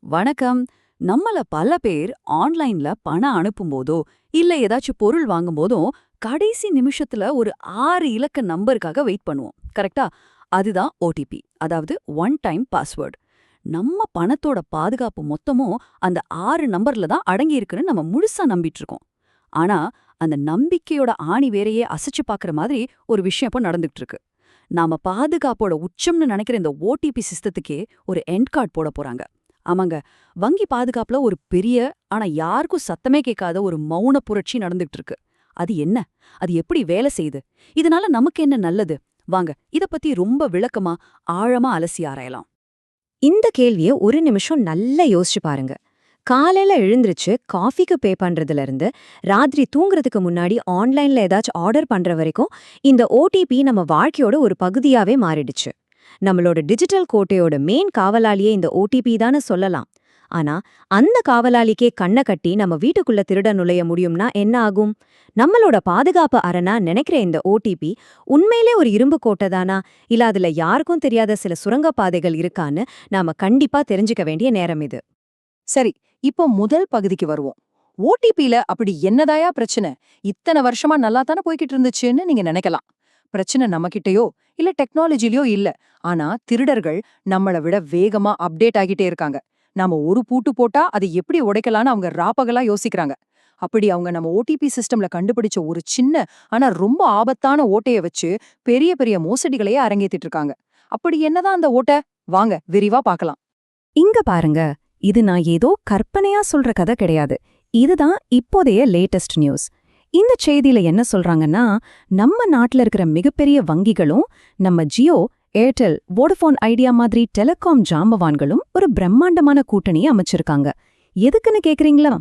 வணக்கம். நம்மள பல பேர் ஆன்லைன்ல பணம் அனுப்பும்போதோ, இல்ல ஏதாச்சும் பொருள் வாங்கும்போதோ, கடைசி நிமிஷத்துல ஒரு 6 இலக்க நம்பருக்காக வெயிட் பண்ணுவோம். கரெக்ட்டா? அதுதான் ஓடிபி. அதாவது ஒன் டைம் பாஸ்வேர்ட். நம்ம பணத்தோட பாதுகாப்பு மொத்தமும் அந்த 6 நம்பர்ல தான் அடங்கியிருக்குன்னு நம்ம முழுசா நம்பிட்டு இருக்கோம். ஆனா, அந்த நம்பிக்கையோட ஆணி வேரையே அசைச்சு பார்க்குற மாதிரி ஒரு விஷயம் இப்ப நடந்துட்டு இருக்கு. நாம பாதுகாப்போட உச்சம்னு நினைக்கிற இந்த ஓடிபி சிஸ்டத்துக்கே ஒரு எண்ட் கார்டு போட போறாங்க. ஆமாங்க. வங்கி பாதுகாப்புல ஒரு பெரிய, ஆனா யாருக்கும் சத்தமே கேட்காத ஒரு மௌன புரட்சி நடந்துட்டு இருக்கு. அது என்ன? அது எப்படி வேலை செய்யுது? இதனால நமக்கு என்ன நல்லது? வாங்க, இத பத்தி ரொம்ப விளக்கமா, ஆழமா அலசி ஆராயலாம். இந்த கேள்விய ஒரு நிமிஷம் நல்லா யோசிச்சு பாருங்க. காலையில எழுந்திருச்சு காஃபிக்கு பே பண்றதுல இருந்து ராத்திரி தூங்குறதுக்கு முன்னாடி ஆன்லைன்ல ஏதாச்சும் ஆர்டர் பண்ற வரைக்கும் இந்த ஓடிபி நம்ம வாழ்க்கையோட ஒரு பகுதியாவே மாறிடுச்சு. நம்மளோட டிஜிட்டல் கோட்டையோட மெயின் காவலாளியே இந்த ஓடிபி தானே சொல்லலாம். ஆனா அந்த காவலாளிக்கே கண்ணை கட்டி நம்ம வீட்டுக்குள்ள திருட நுழைய முடியும்னா என்ன ஆகும்? நம்மளோட பாதுகாப்பு அரணா நினைக்கிற இந்த ஓடிபி உண்மையிலே ஒரு இரும்பு கோட்டை தானா? இல்ல அதுல யாருக்கும் தெரியாத சில சுரங்கப்பாதைகள் இருக்கான்னு நாம கண்டிப்பா தெரிஞ்சுக்க வேண்டிய நேரம் இது. சரி, இப்போ முதல் பகுதிக்கு வருவோம். ஓடிபில அப்படி என்னதாயா பிரச்சனை? இத்தனை வருஷமா நல்லா தானே போய்கிட்டு இருந்துச்சுன்னு நீங்க நினைக்கலாம். பிரச்சனை நம்மகிட்டயோ இல்ல டெக்னாலஜிலயோ இல்ல. ஆனா திருடர்கள் நம்மள விட வேகமா அப்டேட் ஆகிட்டே இருக்காங்க. நாம ஒரு பூட்டு போட்டா அதை எப்படி உடைக்கலான்னு அவங்க ராப்பகலா யோசிக்கிறாங்க. அப்படி அவங்க நம்ம ஓடிபி சிஸ்டம்ல கண்டுபிடிச்ச ஒரு சின்ன ஆனா ரொம்ப ஆபத்தான ஓட்டைய வச்சு பெரிய பெரிய மோசடிகளையே அரங்கேத்திட்டு இருக்காங்க. அப்படி என்னதான் அந்த ஓட்ட? வாங்க விரிவா பார்க்கலாம். இங்க பாருங்க, இது நான் ஏதோ கற்பனையா சொல்ற கதை கிடையாது. இதுதான் இப்போதைய லேட்டஸ்ட் நியூஸ். இந்த செய்தியில என்ன சொல்றாங்கன்னா, நம்ம நாட்டுல இருக்கிற மிகப்பெரிய வங்கிகளும், நம்ம ஜியோ, ஏர்டெல், வோடஃபோன் ஐடியா மாதிரி டெலிகாம் ஜாம்பவான்களும் ஒரு பிரம்மாண்டமான கூட்டணியை அமைச்சிருக்காங்க. எதுக்குன்னு கேக்குறீங்களா?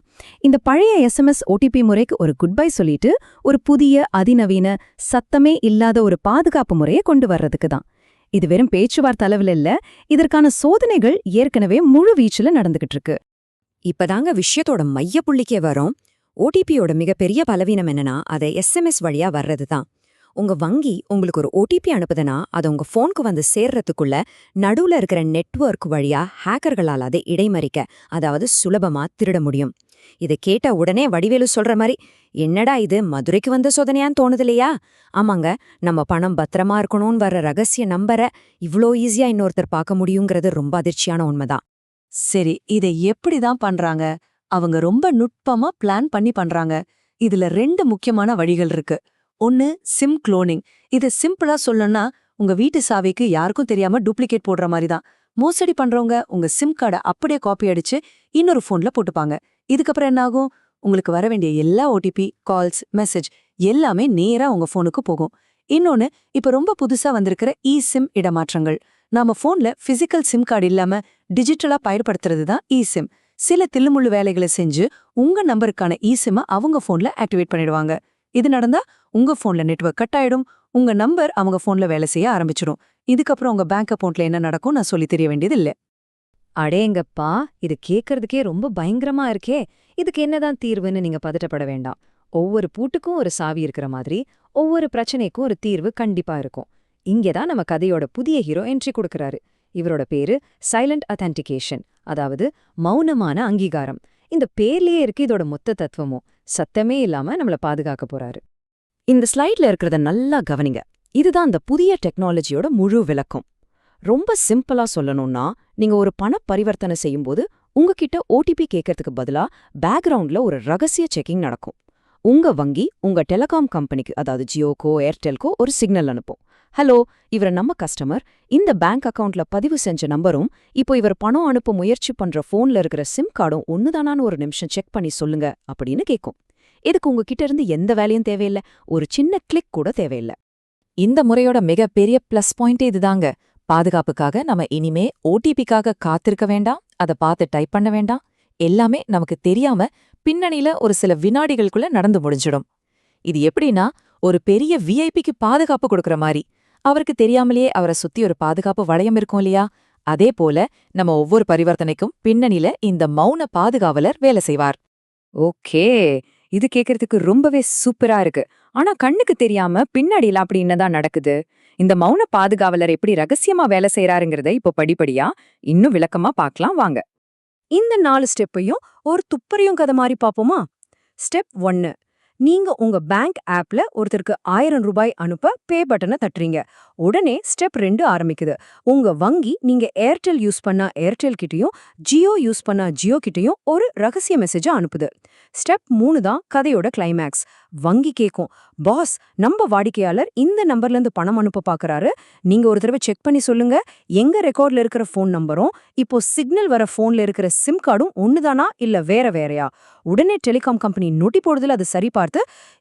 இந்த பழைய எஸ்எம்எஸ் ஓடிபி முறைக்கு ஒரு குட் பை சொல்லிட்டு ஒரு புதிய அதிநவீன சத்தமே இல்லாத ஒரு பாதுகாப்பு முறையை கொண்டு வர்றதுக்கு தான். இது வெறும் பேச்சுவார்த்தை அளவில் இல்ல, இதற்கான சோதனைகள் ஏற்கனவே முழு வீச்சுல நடந்துகிட்டு இருக்கு. இப்பதாங்க விஷயத்தோட மைய புள்ளிக்கே வரும். ஓடிபியோட மிகப்பெரிய பலவீனம் என்னன்னா, அதை எஸ்எம்எஸ் வழியா வர்றதுதான். உங்க வங்கி உங்களுக்கு ஒரு ஓடிபி அனுப்புதுன்னா, அது உங்க போனுக்கு வந்து சேர்றதுக்குள்ள நடுவுல இருக்கிற நெட்வொர்க் வழியா ஹேக்கர்களால் அதை இடைமறிக்க, அதாவது சுலபமா திருட முடியும். இதை கேட்ட உடனே வடிவேலு சொல்ற மாதிரி, என்னடா இது மதுரைக்கு வந்த சோதனையான்னு தோணுதில்லையா? ஆமாங்க, நம்ம பணம் பத்திரமா இருக்கணும்னு வர்ற ரகசிய நம்பரை இவ்ளோ ஈஸியா இன்னொருத்தர் பார்க்க முடியுங்கிறது ரொம்ப அதிர்ச்சியான உண்மைதான். சரி, இதை எப்படிதான் பண்றாங்க? அவங்க ரொம்ப நுட்பமா பிளான் பண்ணி பண்றாங்க. இதுல 2 முக்கியமான வழிகள் இருக்கு. ஒன்னு சிம் குளோனிங். இத சிம்பிளா சொல்லணும்னா, உங்க வீட்டு சாவிக்கு யாருக்கும் தெரியாம டூப்ளிகேட் போடுற மாதிரி தான். மோசடி பண்றவங்க உங்க சிம் கார்டை அப்படியே காப்பி அடிச்சு இன்னொரு போன்ல போட்டுப்பாங்க. இதுக்கப்புறம் என்ன ஆகும்? உங்களுக்கு வர வேண்டிய எல்லா ஓடிபி, கால்ஸ், மெசேஜ் எல்லாமே நேரா உங்க போனுக்கு போகும். இன்னொன்னு, இப்ப ரொம்ப புதுசா வந்திருக்கிற சிம் இடமாற்றங்கள். நாம போன்ல பிசிக்கல் சிம் கார்டு இல்லாம டிஜிட்டலா பயன்படுத்துறது தான் சிம். சில தில்லுமுள்ளு வேலைகளை செஞ்சு உங்க நம்பருக்கான சிம் அவங்க போன்ல ஆக்டிவேட் பண்ணிடுவாங்க. இது நடந்தா உங்க போன்ல நெட்வொர்க் கட் ஆயிடும். உங்க நம்பர் அவங்க போன்ல வேலை செய்ய ஆரம்பிச்சிடும். இதுக்கப்புறம் உங்க பேங்க் அக்கவுண்ட்ல என்ன நடக்கும் நான் சொல்லி தெரிய வேண்டியது இல்ல. அடேங்கப்பா, இது கேட்கறதுக்கே ரொம்ப பயங்கரமா இருக்கே. இதுக்கு என்னதான் தீர்வுன்னு நீங்க பதட்டப்பட வேண்டாம். ஒவ்வொரு பூட்டுக்கும் ஒரு சாவி இருக்கிற மாதிரி ஒவ்வொரு பிரச்சனைக்கும் ஒரு தீர்வு கண்டிப்பா இருக்கும். இங்கதான் நம்ம கதையோட புதிய ஹீரோ என்ட்ரி கொடுக்கறாரு. இவரோட பேரு சைலண்ட் அத்தென்டிகேஷன், அதாவது மௌனமான அங்கீகாரம். இந்த பேர்லயே இருக்கு இதோட மொத்த தத்துவமும். சத்தமே இல்லாம நம்மள பாதுகாக்க போறாரு. இந்த ஸ்லைட்ல இருக்கிறத நல்லா கவனிங்க. இதுதான் அந்த புதிய டெக்னாலஜியோட முழு விளக்கம். ரொம்ப சிம்பிளா சொல்லணும்னா, நீங்க ஒரு பண பரிவர்த்தனை செய்யும்போது உங்ககிட்ட ஓடிபி கேட்கறதுக்கு பதிலா பேக்ரவுண்ட்ல ஒரு ரகசிய செக்கிங் நடக்கும். உங்க வங்கி உங்க டெலிகாம் கம்பெனிக்கு, அதாவது ஜியோக்கோ ஏர்டெல்கோ ஒரு சிக்னல் அனுப்பும். ஹலோ, இவர நம்ம கஸ்டமர், இந்த பேங்க் அக்கவுண்ட்ல பதிவு செஞ்ச நம்பரும் இப்போ இவர் பணம் அனுப்ப முயற்சி பண்ற போன்ல இருக்கிற சிம் கார்டும் ஒண்ணுதானான்னு ஒரு நிமிஷம் செக் பண்ணி சொல்லுங்க அப்படின்னு கேட்கும். இதுக்கு உங்ககிட்ட இருந்து எந்த வேலையும் தேவையில்ல, ஒரு சின்ன கிளிக் கூட தேவையில்ல. இந்த முறையோட மிகப்பெரிய பிளஸ் பாயிண்ட் இதுதாங்க. பாதுகாப்புக்காக நம்ம இனிமே ஓடிபிக்காக காத்திருக்க வேண்டாம், அதை பார்த்து டைப் பண்ண வேண்டாம். எல்லாமே நமக்கு தெரியாம பின்னணியில ஒரு சில வினாடிகளுக்குள்ள நடந்து முடிஞ்சிடும். இது எப்படின்னா, ஒரு பெரிய விஐபிக்கு பாதுகாப்பு கொடுக்கற மாதிரி. அவருக்கு தெரியாமலேயே அவரை சுத்தி ஒரு பாதுகாப்பு வளையம் இருக்கும் இல்லையா? அதே போல நம்ம ஒவ்வொரு பரிவர்த்தனைக்கும் பின்னணியில இந்த மௌன பாதுகாவலர் வேலை செய்வார். ஓகே, இது கேட்கறதுக்கு ரொம்பவே சூப்பரா இருக்கு. ஆனா கண்ணுக்கு தெரியாம பின்னாடில அப்படி என்னதான் நடக்குது? இந்த மௌன பாதுகாவலர் எப்படி ரகசியமா வேலை செய்யறாருங்கிறத இப்போ படிப்படியா இன்னும் விளக்கமா பார்க்கலாம் வாங்க. இந்த 4 ஸ்டெப்பையும் ஒரு துப்பறியும் கதை மாதிரி பாப்போமா? ஸ்டெப் 1. நீங்க உங்க பேங்க் ஆப்ல ஒருத்தருக்கு 1000 ரூபாய் அனுப்ப பே பட்டனை தட்டுறீங்க. உடனே ஸ்டெப் 2 ஆரம்பிக்குது. உங்க வங்கி நீங்க ஏர்டெல் யூஸ் பண்ணா ஏர்டெல் கிட்டயும் ஜியோ யூஸ் பண்ணா ஜியோ கிட்டயும் ஒரு ரகசிய மெசேஜ அனுப்புது. ஸ்டெப் 3 தான் கதையோட கிளைமேக்ஸ். வங்கி கேக்கும், பாஸ், நம்ம வாடிக்கையாளர் இந்த நம்பர்ல இருந்து பணம் அனுப்ப பாக்குறாரு. நீங்க ஒரு தடவை செக் பண்ணி சொல்லுங்க. எங்க ரெக்கார்ட்ல இருக்கிற ஃபோன் நம்பரும் இப்போ சிக்னல் வர போன்ல இருக்கிற சிம் கார்டும் ஒண்ணுதானா இல்ல வேற வேறயா? உடனே டெலிகாம் கம்பெனி நொட்டி போடுதல அது சரி பார்த்து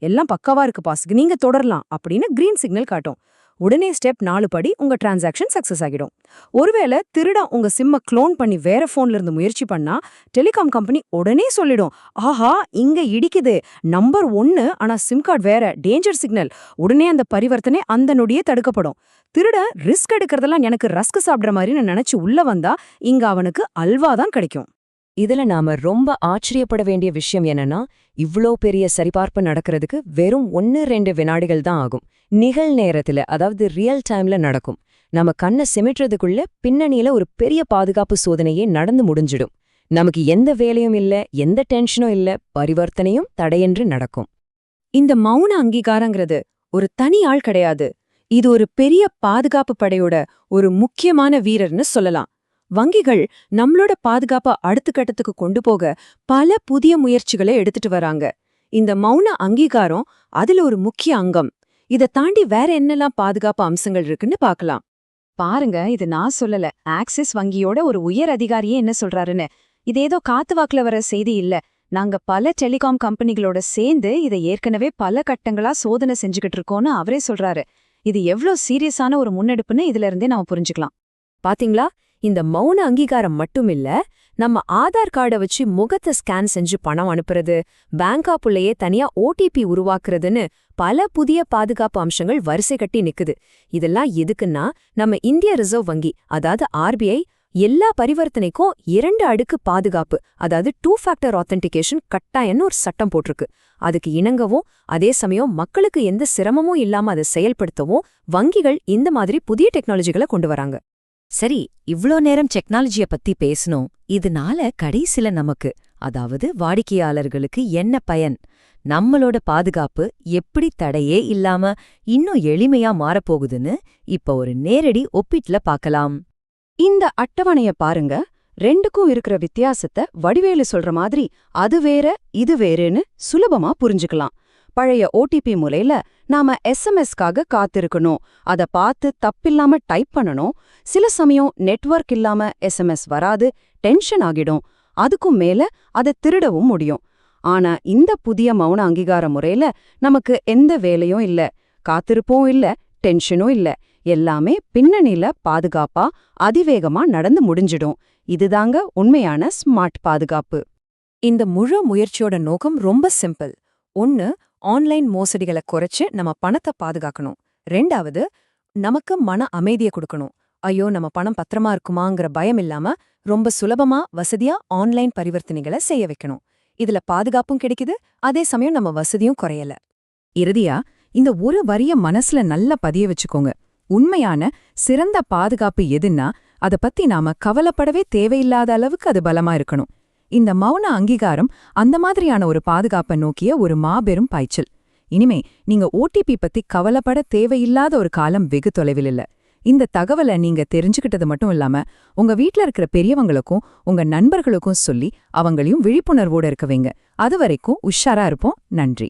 எல்லாம் பக்காவா இருக்கு பாஸ், நீங்க தொடரலாம் அப்படின்னு கிரீன் சிக்னல் காட்டும். உடனே ஸ்டெப் 4 படி உங்க டிரான்சாக்ஷன் சக்சஸ் ஆகிடும். ஒருவேளை திருடன் உங்க சிம்ம க்ளோன் பண்ணி வேற போன்ல இருந்து முயற்சி பண்ணா டெலிகாம் கம்பெனி உடனே சொல்லிடும், ஆஹா இங்க இடிக்குது, நம்பர் 1 ஆனா சிம் கார்டு வேற, டேஞ்சர் சிக்னல். உடனே அந்த பரிவர்த்தனை அந்த நொடியே தடுக்கப்படும். திருடன் ரிஸ்க் எடுக்கிறதெல்லாம் எனக்கு ரஸ்க் சாப்பிடுற மாதிரி நினைச்சு உள்ள வந்தா இங்க அவனுக்கு அல்வா தான் கிடைக்கும். இதுல நாம ரொம்ப ஆச்சரியப்பட வேண்டிய விஷயம் என்னன்னா, இவ்ளோ பெரிய சரிபார்ப்பு நடக்கிறதுக்கு வெறும் 1-2 வினாடிகள் தான் ஆகும். நிகழ்நேரத்துல, அதாவது ரியல் டைம்ல நடக்கும். நம்ம கண்ணை சிமிட்டுறதுக்குள்ள பின்னணியில ஒரு பெரிய பாதுகாப்பு சோதனையே நடந்து முடிஞ்சிடும். நமக்கு எந்த வேலையும் இல்ல, எந்த டென்ஷனும் இல்ல, பரிவர்த்தனையும் தடையின்றி நடக்கும். இந்த மௌன அங்கீகாரங்கிறது ஒரு தனி ஆள் கிடையாது. இது ஒரு பெரிய பாதுகாப்பு படையோட ஒரு முக்கியமான வீரர்னு சொல்லலாம். வங்கிகள் நம்மளோட பாதுகாப்பை அடுத்த கட்டத்துக்கு கொண்டு போக பல புதிய முயற்சிகளை எடுத்துட்டு வராங்க. இந்த மௌன அங்கீகாரம் அதுல ஒரு முக்கிய அங்கம். இதை தாண்டி வேற என்னெல்லாம் பாதுகாப்பு அம்சங்கள் இருக்குன்னு பார்க்கலாம். பாருங்க, இது நான் சொல்லல, ஆக்சிஸ் வங்கியோட ஒரு உயர் அதிகாரியே என்ன சொல்றாருன்னு. இது ஏதோ காத்து வாக்குல வர செய்தி இல்ல. நாங்க பல டெலிகாம் கம்பெனிகளோட சேர்ந்து இதை ஏற்கனவே பல கட்டங்களா சோதனை செஞ்சுக்கிட்டு இருக்கோம்னு அவரே சொல்றாரு. இது எவ்ளோ சீரியஸான ஒரு முன்னெடுப்புன்னு இதுல இருந்தே நாம புரிஞ்சுக்கலாம். பாத்தீங்களா, இந்த மௌன அங்கீகாரம் மட்டும் இல்ல, நம்ம ஆதார் கார்டை வச்சு முகத்தை ஸ்கேன் செஞ்சு பணம் அனுப்புறது, பேங்க் ஆப்புள்ளேயே தனியா ஓடிபி உருவாக்குறதுன்னு பல புதிய பாதுகாப்பு அம்சங்கள் வரிசை கட்டி நிக்குது. இதெல்லாம் எதுக்குன்னா, நம்ம இந்திய ரிசர்வ் வங்கி, அதாவது ஆர்பிஐ, எல்லா பரிவர்த்தனைக்கும் 2 அடுக்கு பாதுகாப்பு, அதாவது 2 ஃபேக்டர் ஆத்தென்டிகேஷன் கட்டாயம்னு ஒரு சட்டம் போட்டிருக்கு. அதுக்கு இணங்கவும் அதே சமயம் மக்களுக்கு எந்த சிரமமும் இல்லாம அதை செயல்படுத்தவும் வங்கிகள் இந்த மாதிரி புதிய டெக்னாலஜிகளை கொண்டு வராங்க. சரி, இவ்ளோ நேரம் டெக்னாலஜிய பத்தி பேசணும். இதனால கடைசில நமக்கு, அதாவது வாடிக்கையாளர்களுக்கு என்ன பயன்? நம்மளோட பாதுகாப்பு எப்படி தடையே இல்லாம இன்னும் எளிமையா மாறப்போகுதுன்னு இப்ப ஒரு நேரடி ஒப்பீட்ல பார்க்கலாம். இந்த அட்டவணைய பாருங்க. 2க்கும் இருக்கிற வித்தியாசத்தை வடிவேலு சொல்ற மாதிரி அது வேற இது வேறுன்னு சுலபமா புரிஞ்சுக்கலாம். பழைய ஓடிபி முறையில நாம எஸ்எம்எஸ்காக காத்திருக்கணும், அத பார்த்து தப்பில்லாம டைப் பண்ணணும். சில சமயம் நெட்வொர்க் இல்லாம எஸ்எம்எஸ் வராது, டென்ஷன் ஆகிடும். அதுக்கும் மேல அதை திருடவும் முடியும். ஆனா இந்த புதிய மௌன அங்கீகார முறையில நமக்கு எந்த வேலையும் இல்ல, காத்திருப்பும் இல்ல, டென்ஷனும் இல்ல. எல்லாமே பின்னணியில பாதுகாப்பா அதிவேகமா நடந்து முடிஞ்சிடும். இதுதாங்க உண்மையான ஸ்மார்ட் பாதுகாப்பு. இந்த முழு முயற்சியோட நோக்கம் ரொம்ப சிம்பிள். 1, ஆன்லைன் மோசடிகளை குறைச்சு நம்ம பணத்தை பாதுகாக்கணும். 2வது, நமக்கு மன அமைதியை கொடுக்கணும். ஐயோ நம்ம பணம் பத்திரமா இருக்குமாங்கிற பயம் இல்லாம ரொம்ப சுலபமா வசதியா ஆன்லைன் பரிவர்த்தனைகளை செய்ய வைக்கணும். இதுல பாதுகாப்பும் கிடைக்குது, அதே சமயம் நம்ம வசதியும் குறையல. இறுதியா இந்த ஒரு வரிய மனசுல நல்லா பதிய வச்சுக்கோங்க. உண்மையான சிறந்த பாதுகாப்பு எதுன்னா அத பத்தி நாம கவலைப்படவே தேவையில்லாத அளவுக்கு அது பலமா இருக்கணும். இந்த மௌன அங்கீகாரம் அந்த மாதிரியான ஒரு பாதுகாப்பை நோக்கிய ஒரு மாபெரும் பாய்ச்சல். இனிமே நீங்க ஓடிபி பத்தி கவலைப்பட தேவையில்லாத ஒரு காலம் வெகு தொலைவில் இல்ல. இந்த தகவலை நீங்க தெரிஞ்சுக்கிட்டது மட்டும் இல்லாம உங்க வீட்ல இருக்கிற பெரியவங்களுக்கும் உங்க நண்பர்களுக்கும் சொல்லி அவங்களையும் விழிப்புணர்வோட இருக்க வைங்க. அது வரைக்கும் உஷாரா இருப்போம். நன்றி.